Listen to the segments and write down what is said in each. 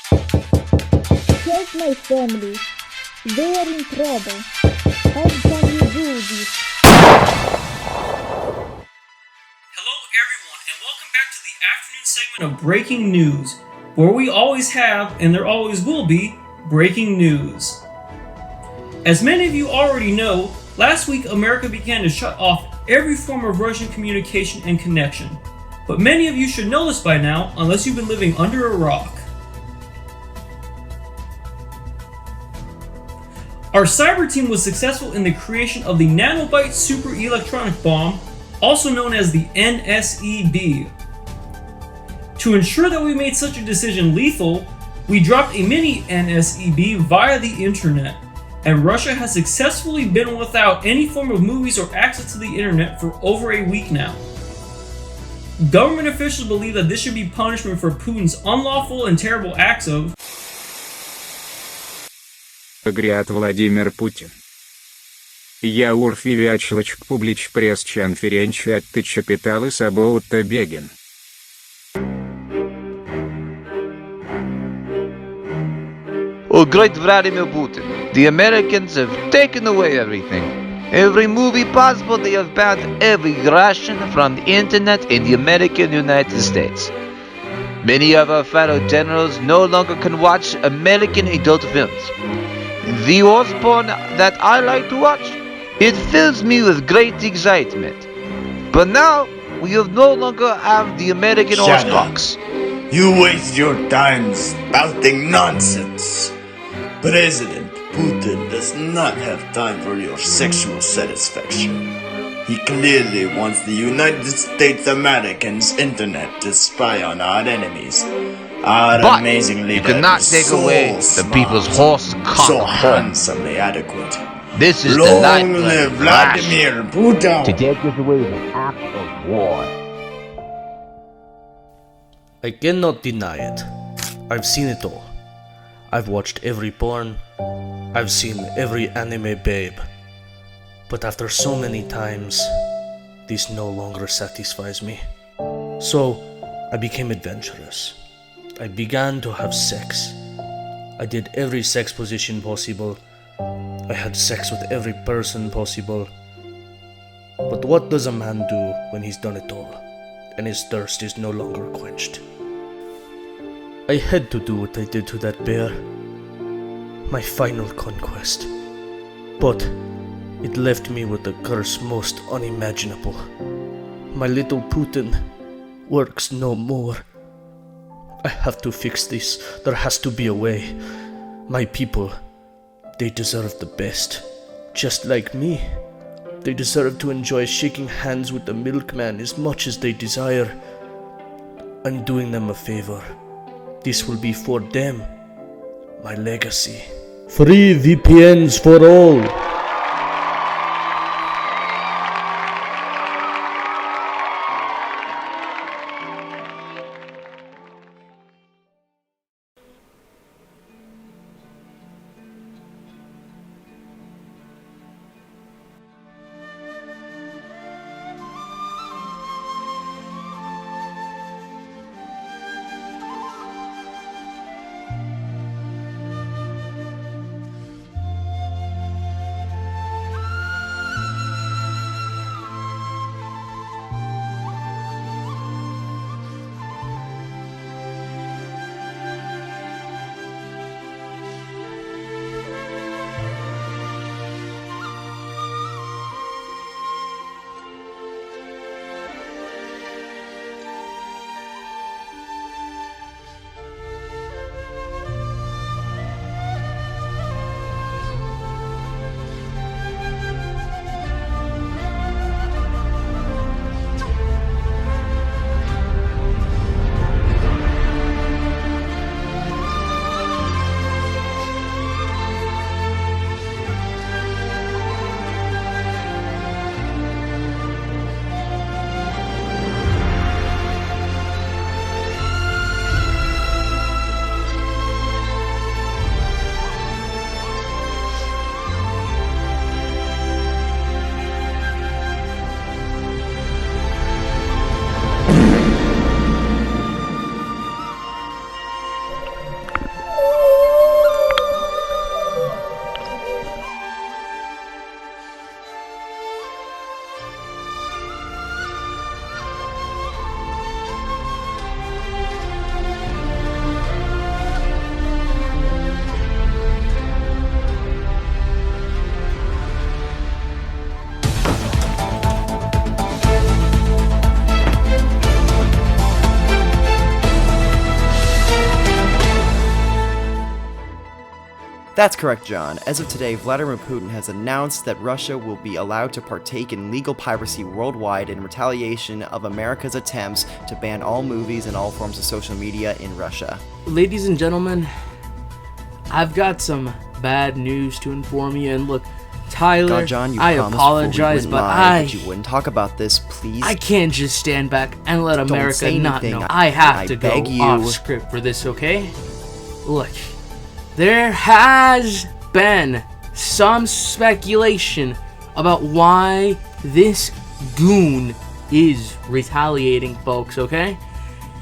Help my family. They are in trouble. How can you do this? Hello, everyone, and welcome back to the afternoon segment of Breaking News, where we always have, and there always will be, breaking news. As many of you already know, last week America began to shut off every form of Russian communication and connection. But many of you should know this by now, unless you've been living under a rock. Our cyber team was successful in the creation of the Nanobite Super Electronic Bomb, also known as the NSEB. To ensure that we made such a decision lethal, we dropped a mini NSEB via the internet, and Russia has successfully been without any form of movies or access to the internet for over a week now. Government officials believe that this should be punishment for Putin's unlawful and terrible acts of Говорят Владимир Путин. Я урфивячлочк публич пресс-конференция от Чапиталы Сабоута Бегин. Oh, great Vladimir Putin. The Americans have taken away everything. Every movie possible, they have banned every Russian from the internet in the American United States. Many of our fellow generals no longer can watch American adult films. The horse porn that I like to watch, it fills me with great excitement. But now, we have no longer have the American horse Shut up. cocks. You waste your time spouting nonsense. President Putin does not have time for your sexual satisfaction. He clearly wants the United States Americans' internet to spy on our enemies. Our But amazing you leader cannot is take so away the smart, people's horse cock so porn. handsomely adequate. This is the Long lifeblood live of Russia. Vladimir Putin! take us away is an act of war. I cannot deny it. I've seen it all. I've watched every porn. I've seen every anime babe. But after so many times, this no longer satisfies me. So, I became adventurous. I began to have sex. I did every sex position possible. I had sex with every person possible. But what does a man do when he's done it all, and his thirst is no longer quenched? I had to do what I did to that bear. My final conquest. But it left me with a curse most unimaginable. My little Putin works no more. I have to fix this. There has to be a way. My people, they deserve the best. Just like me. They deserve to enjoy shaking hands with the milkman as much as they desire. I'm doing them a favor. This will be for them. My legacy. Free VPNs for all. That's correct, John. As of today, Vladimir Putin has announced that Russia will be allowed to partake in legal piracy worldwide in retaliation of America's attempts to ban all movies and all forms of social media in Russia. Ladies and gentlemen, I've got some bad news to inform you, and look, Tyler, God, John, you I promised apologize, before we went but live that you wouldn't talk about this, please. I can't just stand back and let America say not anything. know. I have I to go beg you. off script for this, okay? Look, there has been some speculation about why this goon is retaliating, folks, okay?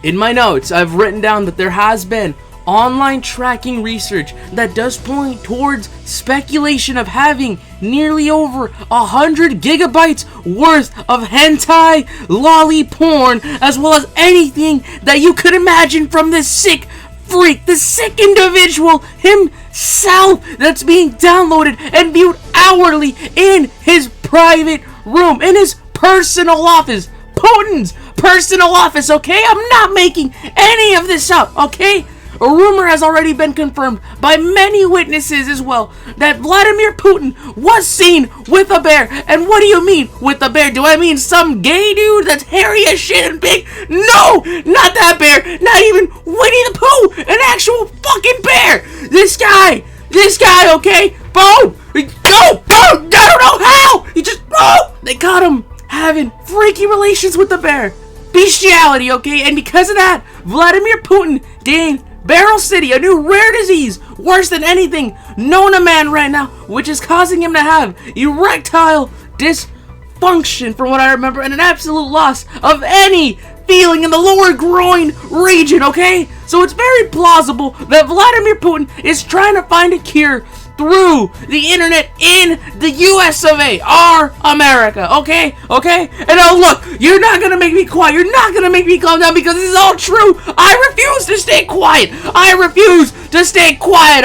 In my notes, I've written down that there has been online tracking research that does point towards speculation of having nearly over 100 gigabytes worth of hentai lolly porn, as well as anything that you could imagine from this sick freak, this sick individual himself, that's being downloaded and viewed hourly in his private room, in his personal office, Putin's personal office, okay? I'm not making any of this up, okay? A rumor has already been confirmed by many witnesses as well that Vladimir Putin was seen with a bear. And what do you mean with a bear? Do I mean some gay dude that's hairy as shit and big? No, not that bear. Not even Winnie the Pooh, an actual fucking bear. This guy, okay? Boom! Go! I don't know how! He just, boom! They caught him having freaky relations with the bear. Bestiality, okay? And because of that, Vladimir Putin gained Barrel City, a new rare disease, worse than anything known to man right now, which is causing him to have erectile dysfunction, from what I remember, and an absolute loss of any feeling in the lower groin region, okay? So it's very plausible that Vladimir Putin is trying to find a cure through the internet in the US of A, our America, okay? And now look, you're not gonna make me quiet, you're not gonna make me calm down, because this is all true. I refuse to stay quiet,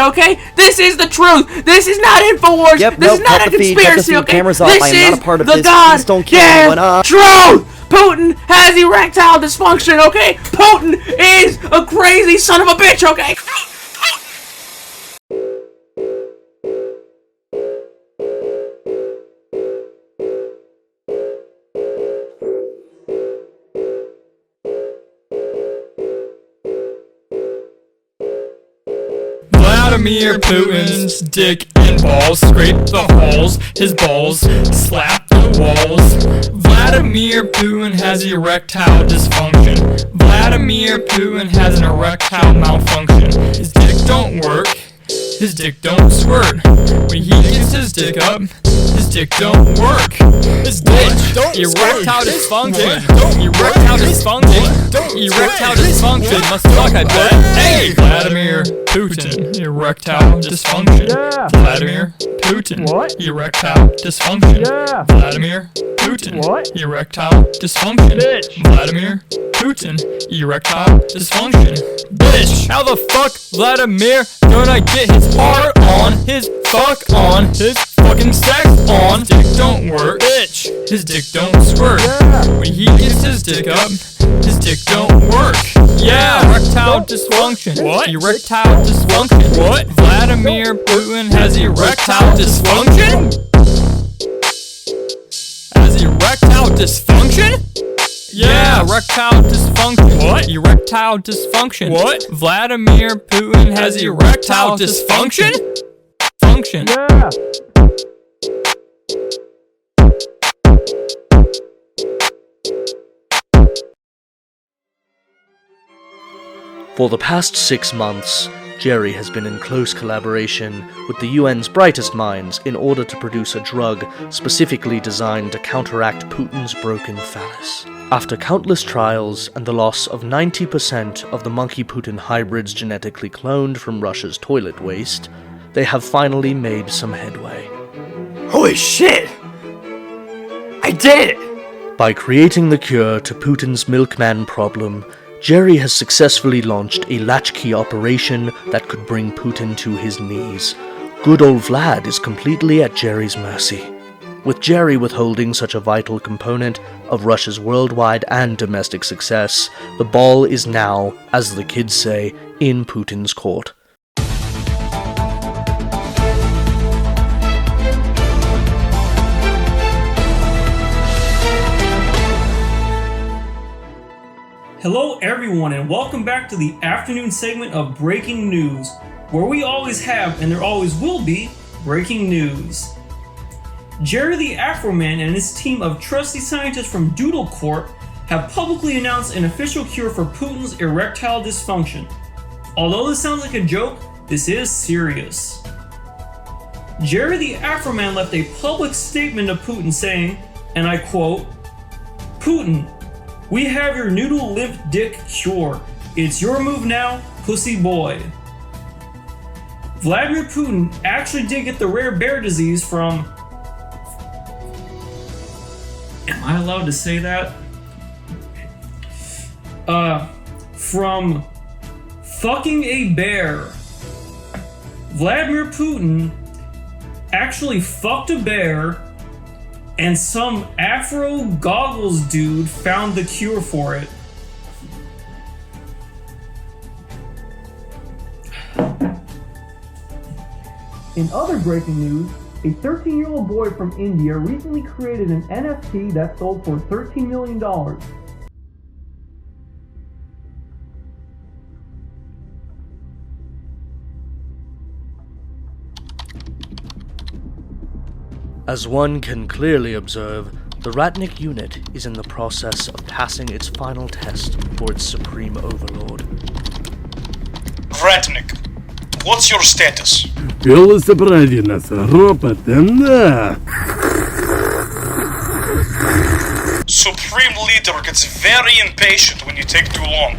okay? This is the truth, this is not InfoWars, this is not a conspiracy, okay? Cameras off. This I am not a is part of the this. Please don't kill anyone. goddamn truth! Putin has erectile dysfunction, okay? Putin is a crazy son of a bitch, okay? Vladimir Putin's dick and balls scrape the holes, his balls slap the walls. Vladimir Putin has erectile dysfunction. Vladimir Putin has an erectile malfunction. His dick don't work, his dick don't squirt. When he gets his dick up, his dick don't work. His dick erectile dysfunction. Erectile dysfunction. Erectile dysfunction. Must suck, I bet. Hey, Vladimir Putin, erectile dysfunction. Vladimir Putin, erectile dysfunction. Vladimir Putin, erectile dysfunction. Vladimir Putin, erectile dysfunction. Bitch, how the fuck Vladimir gonna get his part on, his fuck on, his fucking sex on? His dick don't work, bitch. His dick don't squirt. When he gets his dick up, his dick don't work. Yeah, erectile dysfunction. What? Erectile dysfunction. What? Vladimir Putin has erectile dysfunction? Has erectile dysfunction? Yeah, erectile dysfunction. What? Erectile dysfunction. What? Vladimir Putin has erectile dysfunction? Function. Yeah. For the past 6 months, Jerry has been in close collaboration with the UN's brightest minds in order to produce a drug specifically designed to counteract Putin's broken phallus. After countless trials and the loss of 90% of the monkey Putin hybrids genetically cloned from Russia's toilet waste, they have finally made some headway. Holy shit! I did it! By creating the cure to Putin's milkman problem, Jerry has successfully launched a latchkey operation that could bring Putin to his knees. Good old Vlad is completely at Jerry's mercy. With Jerry withholding such a vital component of Russia's worldwide and domestic success, the ball is now, as the kids say, in Putin's court. Hello everyone and welcome back to the afternoon segment of Breaking News, where we always have and there always will be breaking news. Jerry the Afro Man and his team of trusty scientists from Doodle Corp have publicly announced an official cure for Putin's erectile dysfunction. Although this sounds like a joke, this is serious. Jerry the Afro Man left a public statement to Putin saying, and I quote, "Putin, we have your noodle limp dick cure. It's your move now, pussy boy." Vladimir Putin actually did get the rare bear disease from... Am I allowed to say that? From fucking a bear. Vladimir Putin actually fucked a bear, and some Afro goggles dude found the cure for it. In other breaking news, a 13-year-old boy from India recently created an NFT that sold for $13 million. As one can clearly observe, the Ratnik unit is in the process of passing its final test for its supreme overlord. Ratnik, what's your status? Supreme Leader gets very impatient when you take too long.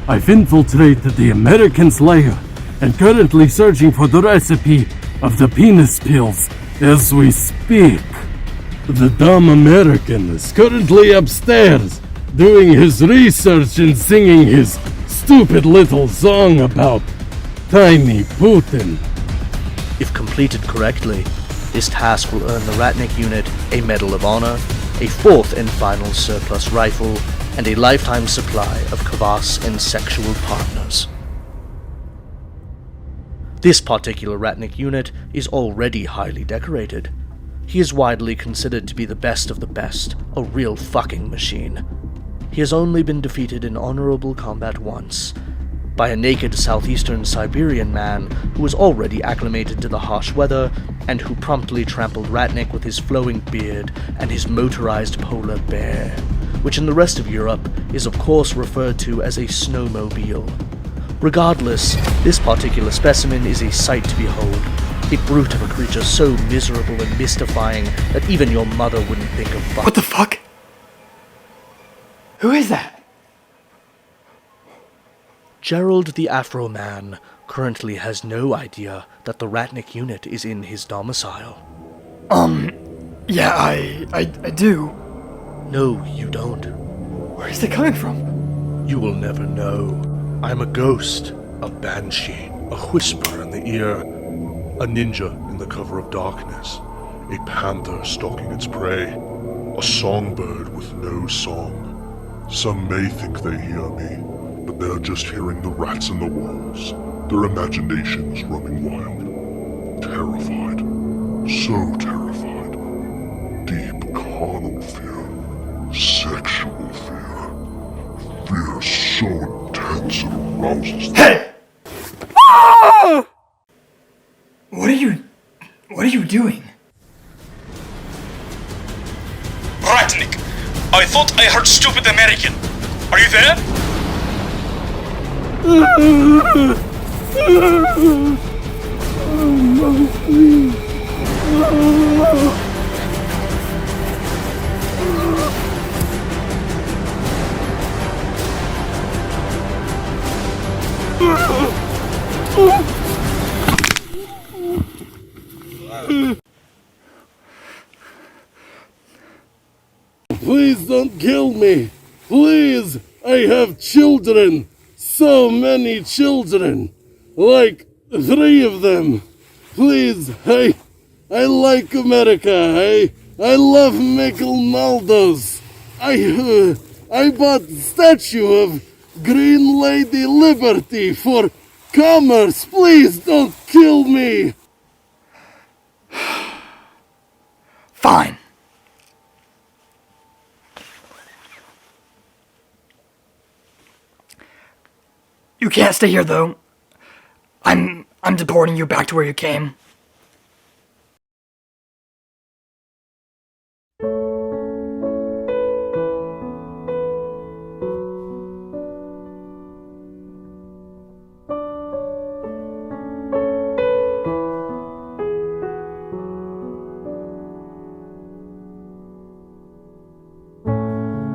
I've infiltrated the Americans' lair and currently searching for the recipe of the penis pills as we speak. The dumb American is currently upstairs doing his research and singing his stupid little song about Tiny Putin. If completed correctly, this task will earn the Ratnik unit a Medal of Honor, a fourth and final surplus rifle, and a lifetime supply of kvass and sexual partners. This particular Ratnik unit is already highly decorated. He is widely considered to be the best of the best, a real fucking machine. He has only been defeated in honorable combat once, by a naked southeastern Siberian man who was already acclimated to the harsh weather and who promptly trampled Ratnik with his flowing beard and his motorized polar bear, which in the rest of Europe is of course referred to as a snowmobile. Regardless, this particular specimen is a sight to behold, a brute of a creature so miserable and mystifying that even your mother wouldn't think of fucking. What the fuck? Who is that? Gerald the Afro Man currently has no idea that the Ratnik unit is in his domicile. Yeah, I do. No, you don't. Where is it coming from? You will never know. I'm a ghost, a banshee, a whisper in the ear, a ninja in the cover of darkness, a panther stalking its prey, a songbird with no song. Some may think they hear me, but they're just hearing the rats in the walls, their imaginations running wild. Terrified, so terrified. Deep carnal fear, sexual fear. Fear so intense it arouses them. Hey! Ah! What are you doing? Ratnik, I thought I heard stupid American. Are you there? Please don't kill me. Please, I have children. So many children. Like 3 of them. Please, I like America. I love McDonald's. I bought statue of Green Lady Liberty for commerce. Please don't kill me. Fine. You can't stay here, though. I'm deporting you back to where you came.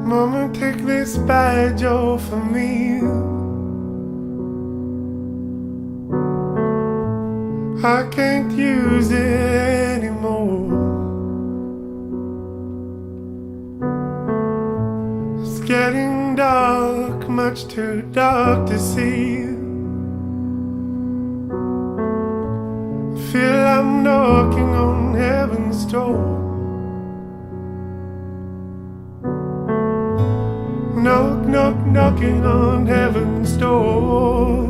Mama, take this badge off of me. I can't use it anymore. It's getting dark, much too dark to see. I feel I'm knocking on heaven's door. Knock, knock, knocking on heaven's door.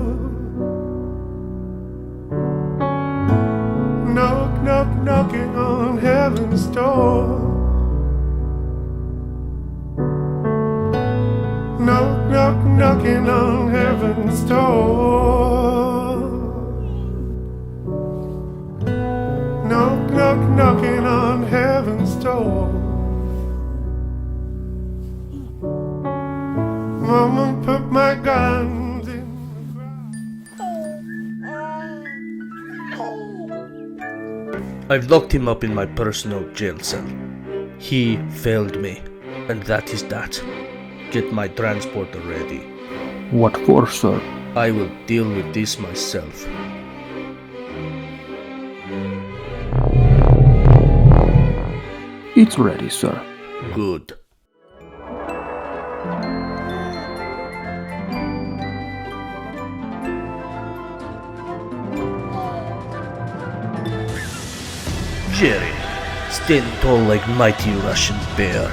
Knock, knock, knocking on heaven's door. Knock, knock, knocking on heaven's door. Knock, knock, knocking on heaven's door. Mama, put my guns in I've locked him up in my personal jail cell. He failed me, and that is that. Get my transporter ready. What for, sir? I will deal with this myself. It's ready, sir. Good. Jerry, stand tall like mighty Russian bear.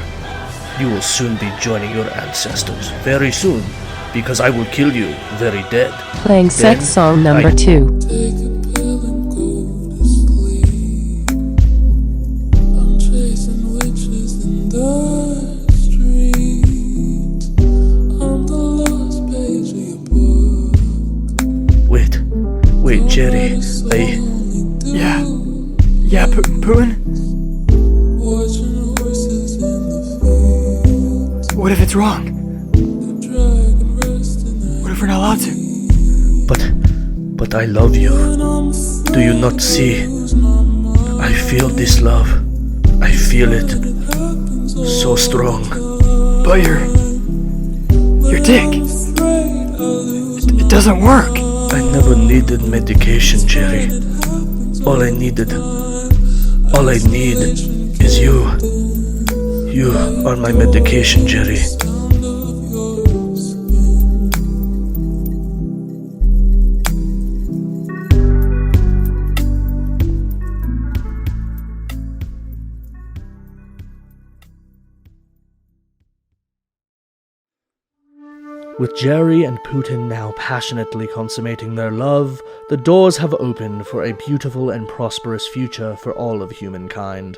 You will soon be joining your ancestors, very soon, because I will kill you very dead. Playing sex song number 2. Wait, Jerry, Yeah, Putin? What if it's wrong? What if we're not allowed to? But I love you. Do you not see? I feel this love. I feel it. So strong. But your dick, it doesn't work. I never needed medication, Jerry. All I need is you. You are my medication, Jerry. With Jerry and Putin now passionately consummating their love, the doors have opened for a beautiful and prosperous future for all of humankind.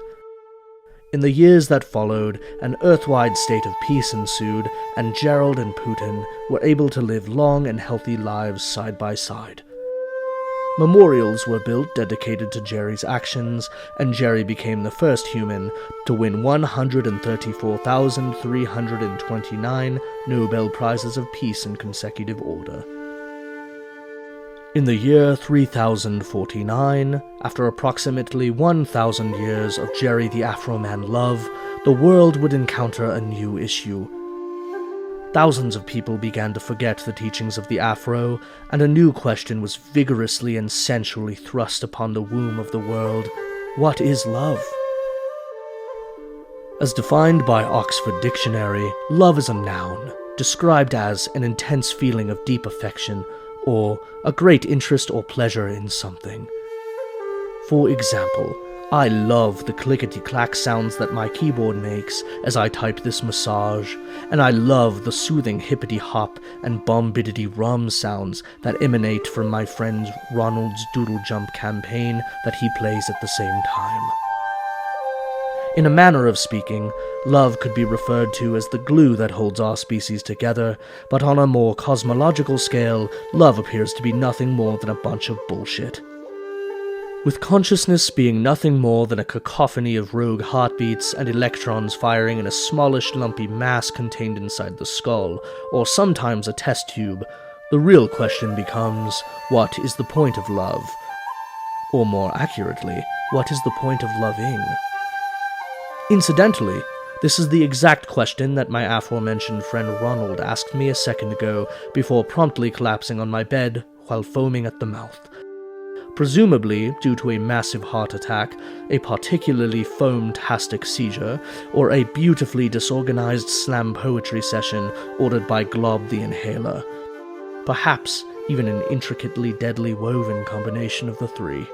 In the years that followed, an earthwide state of peace ensued, and Gerald and Putin were able to live long and healthy lives side by side. Memorials were built dedicated to Jerry's actions, and Jerry became the first human to win 134,329 Nobel Prizes of Peace in consecutive order. In the year 3049, after approximately 1,000 years of Jerry the Afro-Man love, the world would encounter a new issue. Thousands of people began to forget the teachings of the Afro, and a new question was vigorously and sensually thrust upon the womb of the world. What is love? As defined by Oxford Dictionary, love is a noun, described as an intense feeling of deep affection, or a great interest or pleasure in something. For example, I love the clickety-clack sounds that my keyboard makes as I type this massage, and I love the soothing hippity-hop and bum-biddity-rum sounds that emanate from my friend Ronald's Doodle Jump campaign that he plays at the same time. In a manner of speaking, love could be referred to as the glue that holds our species together, but on a more cosmological scale, love appears to be nothing more than a bunch of bullshit. With consciousness being nothing more than a cacophony of rogue heartbeats and electrons firing in a smallish lumpy mass contained inside the skull, or sometimes a test tube, the real question becomes, what is the point of love? Or more accurately, what is the point of loving? Incidentally, this is the exact question that my aforementioned friend Ronald asked me a second ago before promptly collapsing on my bed while foaming at the mouth. Presumably due to a massive heart attack, a particularly foam-tastic seizure, or a beautifully disorganized slam poetry session ordered by Glob the Inhaler. Perhaps even an intricately deadly woven combination of the three.